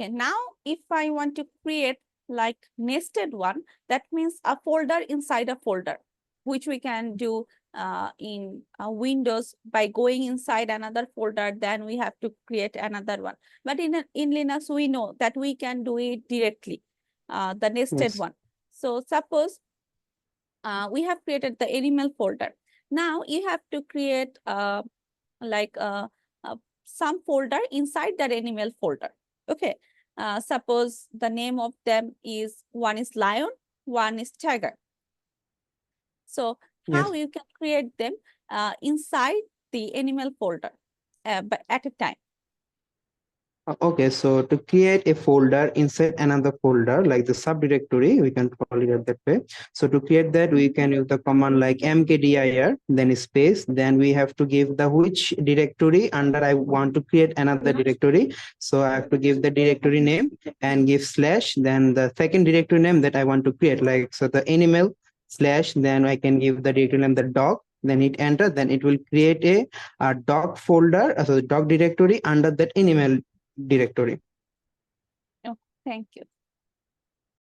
Okay, now if I want to create like nested one, that means a folder inside a folder, which we can do in Windows by going inside another folder. Then we have to create another one. But in Linux, we know that we can do it directly, the nested Yes. one. So suppose we have created the animal folder. Now you have to create like some folder inside that animal folder. Okay. Suppose the name of them is, one is lion, one is tiger. So how Yes. you can create them inside the animal folder, but at a time. Okay, so to create a folder inside another folder, like the subdirectory, we can call it that way. So to create that, we can use the command like mkdir, then space, then we have to give the which directory under I want to create another directory. So I have to give the directory name and give slash, then the second directory name that I want to create, like so the animal slash, then I can give the directory name the dog, then hit enter, then it will create a dog folder, so the dog directory under that animal directory. Oh, thank you.